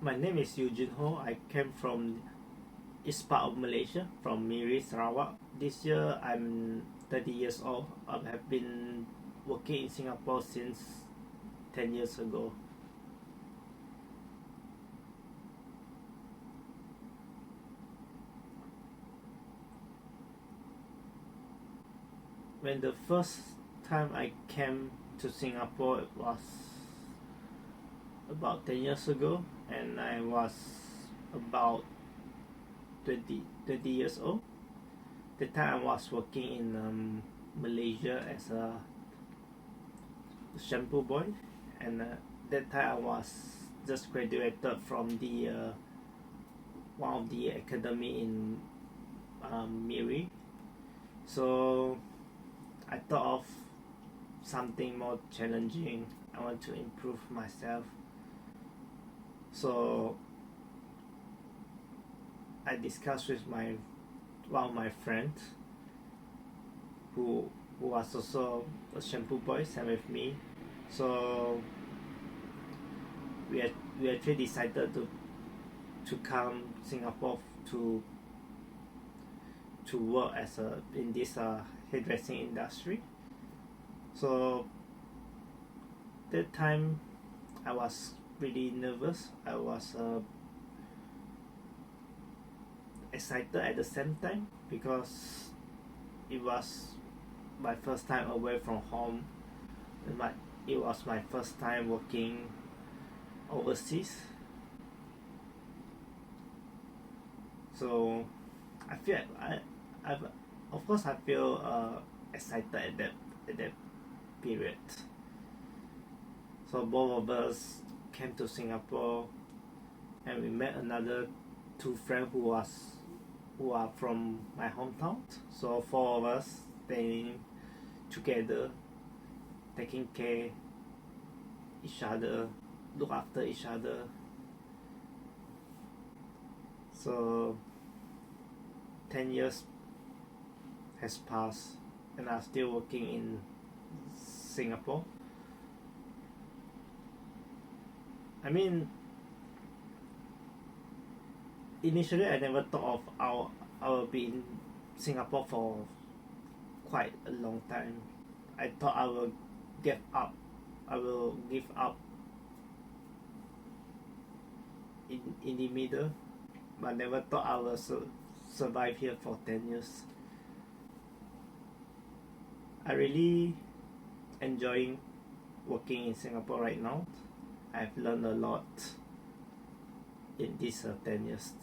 My name is Eugene Ho. I came from east part of Malaysia, from Miri, Sarawak. This year I'm 30 years old. I have been working in Singapore since 10 years ago. When the first time I came to Singapore, it was about 10 years ago, and I was about 20 years old. The time I was working in Malaysia as a shampoo boy, and that time I was just graduated from the one of the academy in Miri. So I thought of something more challenging. I want to improve myself. So I discussed with one of my friends who was also a shampoo boy, same with me. So we actually decided to come Singapore to work as in this hairdressing industry. So that time I was really nervous. I was excited at the same time because it was my first time away from home. It was my first time working overseas. So I feel of course I feel excited at that period. So both of us came to Singapore, and we met another two friends who are from my hometown. So four of us staying together, taking care each other, look after each other. So 10 years has passed, and I'm still working in Singapore. I mean, initially I never thought of I will be in Singapore for quite a long time. I thought I will give up. I will give up in the middle, but I never thought I will survive here for 10 years. I really enjoying working in Singapore right now. I've learned a lot in these 10 years.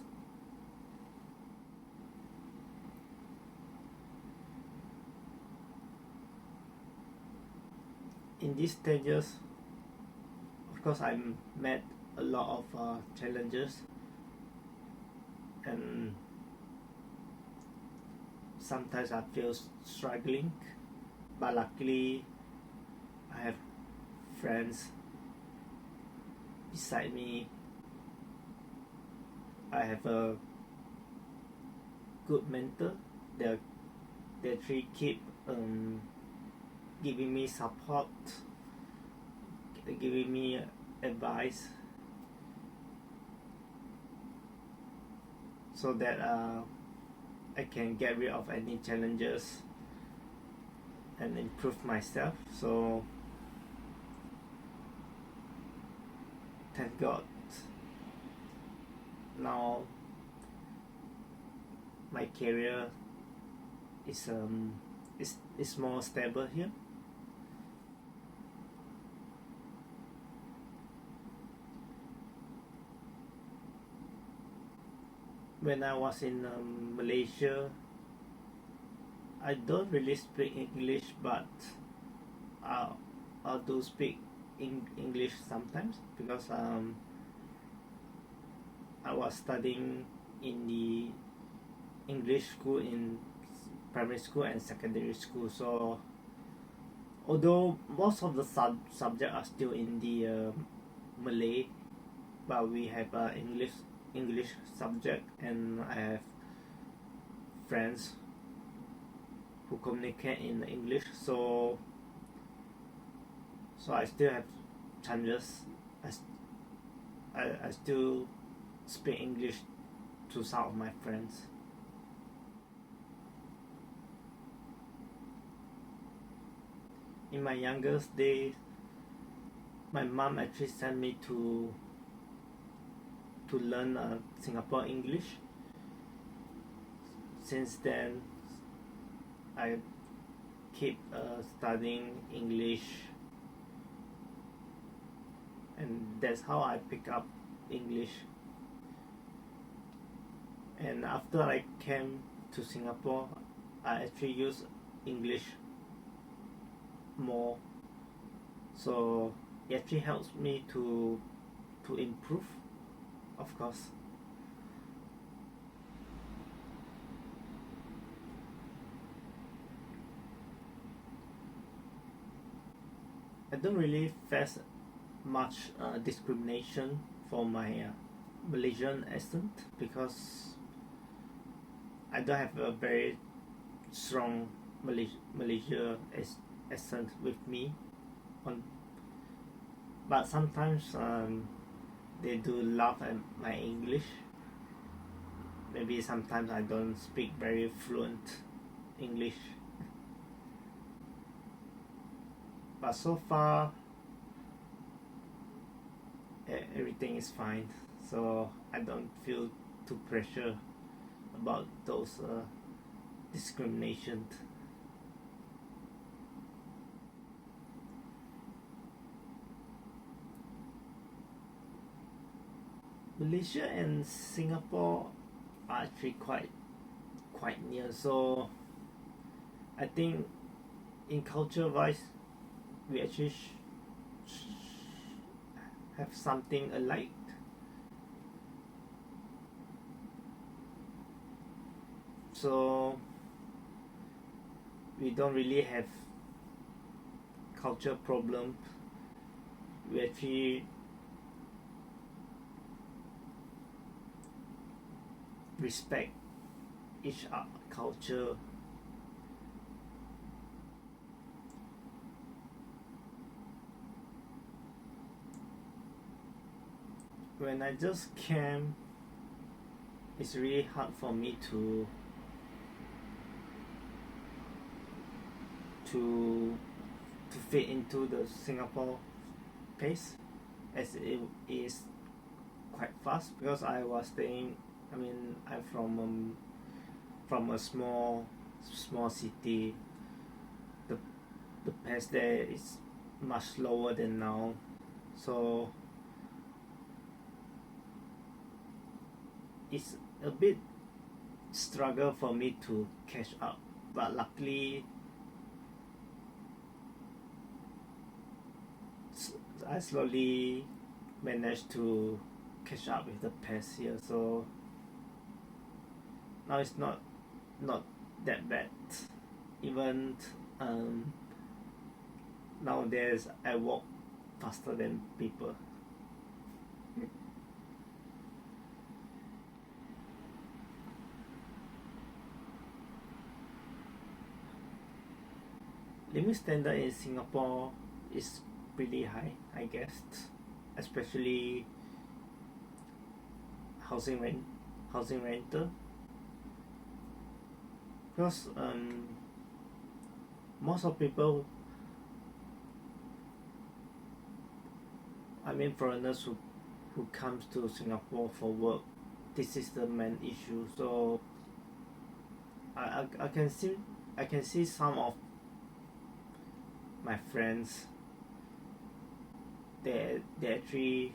In these 10 years, of course, I met a lot of challenges, and sometimes I feel struggling, but luckily I have friends beside me. I have a good mentor. They actually keep giving me support, giving me advice, so that I can get rid of any challenges and improve myself. So thank God, now my career is more stable here. When I was in Malaysia, I don't really speak English, but I do speak English sometimes because I was studying in the English school in primary school and secondary school. So although most of the subjects are still in the Malay, but we have English subject, and I have friends who communicate in English. So I still have challenges. I still speak English to some of my friends. In my youngest days, my mom actually sent me to learn Singapore English. Since then, I keep studying English, and that's how I pick up English. And after I came to Singapore, I actually use English more, so it actually helps me to improve, of course. I don't really face much discrimination for my Malaysian accent, because I don't have a very strong Malaysia accent with me. But sometimes they do laugh at my English. Maybe sometimes I don't speak very fluent English. But so far, everything is fine. So I don't feel too pressure about those discrimination. Malaysia and Singapore are actually quite near, so I think in culture wise we actually have something alike. So we don't really have culture problem. We actually respect each culture. When I just came, it's really hard for me to fit into the Singapore pace, as it is quite fast, because I was staying. I'm from a small city. The pace there is much slower than now, so it's a bit struggle for me to catch up. But luckily, I slowly managed to catch up with the pace here. So now it's not that bad. Even nowadays I walk faster than people. Living standard in Singapore is pretty high, I guess, especially housing rental, because most of people, foreigners who comes to Singapore for work, this is the main issue. So I can see some of my friends, they actually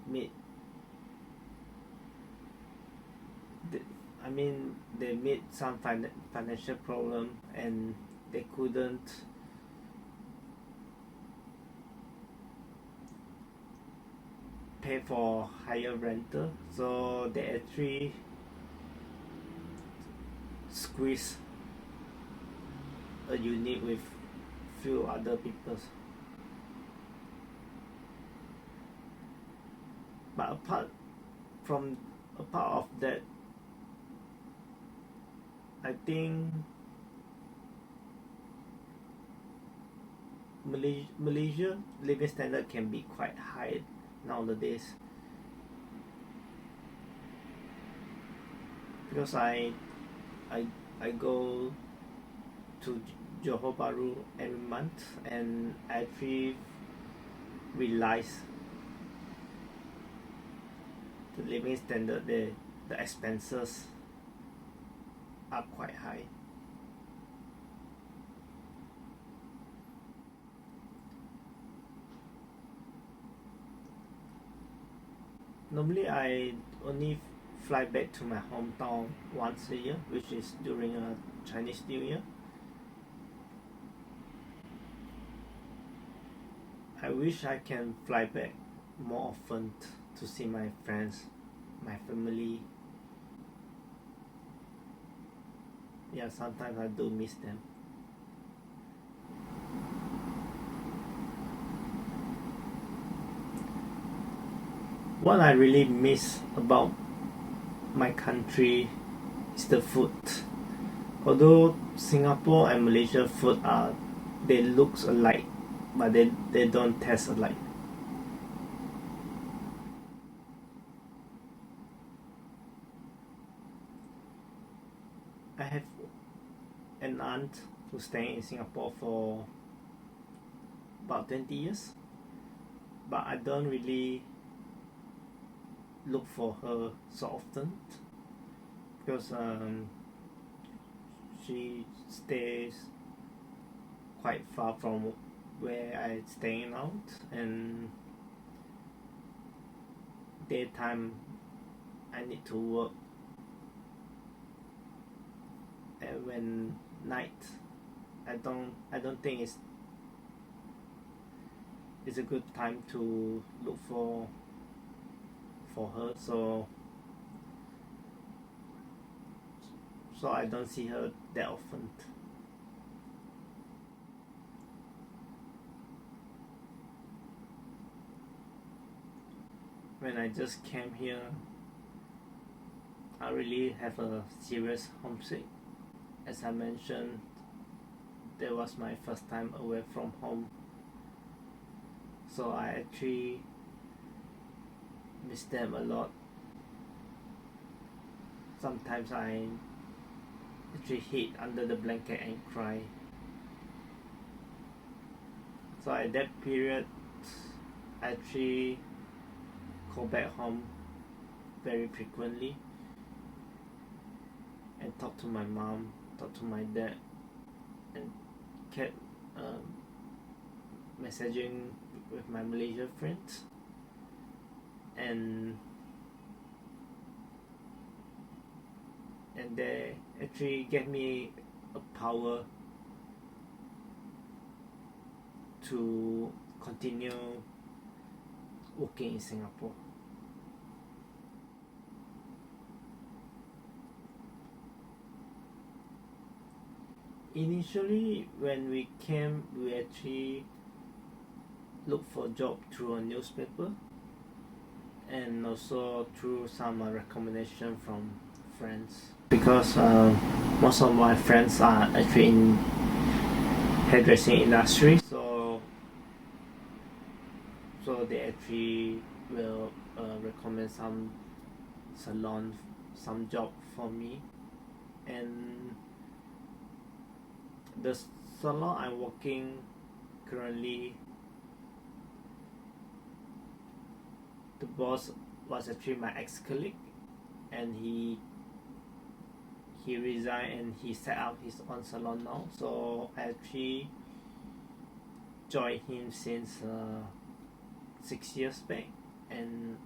meet they meet some financial problem, and they couldn't pay for higher rental, so they actually squeeze a unit with few other people. But apart of that, I think Malaysia living standard can be quite high nowadays, because I go to Johor Bahru every month, and I actually realize the living standard, the expenses are quite high. Normally I only fly back to my hometown once a year, which is during a Chinese New Year. I wish I can fly back more often to see my friends, my family. Yeah, sometimes I do miss them. What I really miss about my country is the food. Although Singapore and Malaysia food they look alike, but they don't taste alike. I have an aunt who's staying in Singapore for about 20 years, but I don't really look for her so often, because she stays quite far from where I'm staying out, and daytime I need to work, and when night I don't think it's a good time to look for her, so I don't see her that often. When I just came here, I really have a serious homesick. As I mentioned, that was my first time away from home, so I actually miss them a lot. Sometimes I actually hid under the blanket and cry. So at that period, I actually go back home very frequently and talk to my mom, talk to my dad, and kept messaging with my Malaysian friends, and they actually gave me a power to continue working in Singapore. Initially, when we came, we actually looked for a job through a newspaper, and also through some recommendation from friends, because most of my friends are actually in hairdressing industry, so they actually will recommend some salon, some job for me. And the salon I'm working currently, the boss was actually my ex-colleague, and he resigned and he set up his own salon now, so I actually joined him since 6 years back, and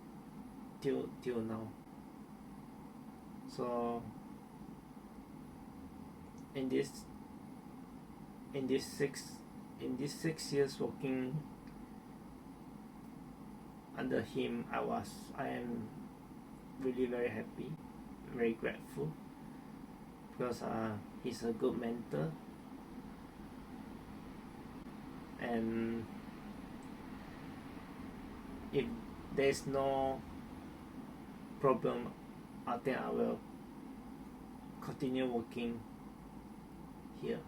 till now. So in this 6 years working under him, I am really very happy, very grateful, because he's a good mentor, and if there's no problem, I think I will continue working here.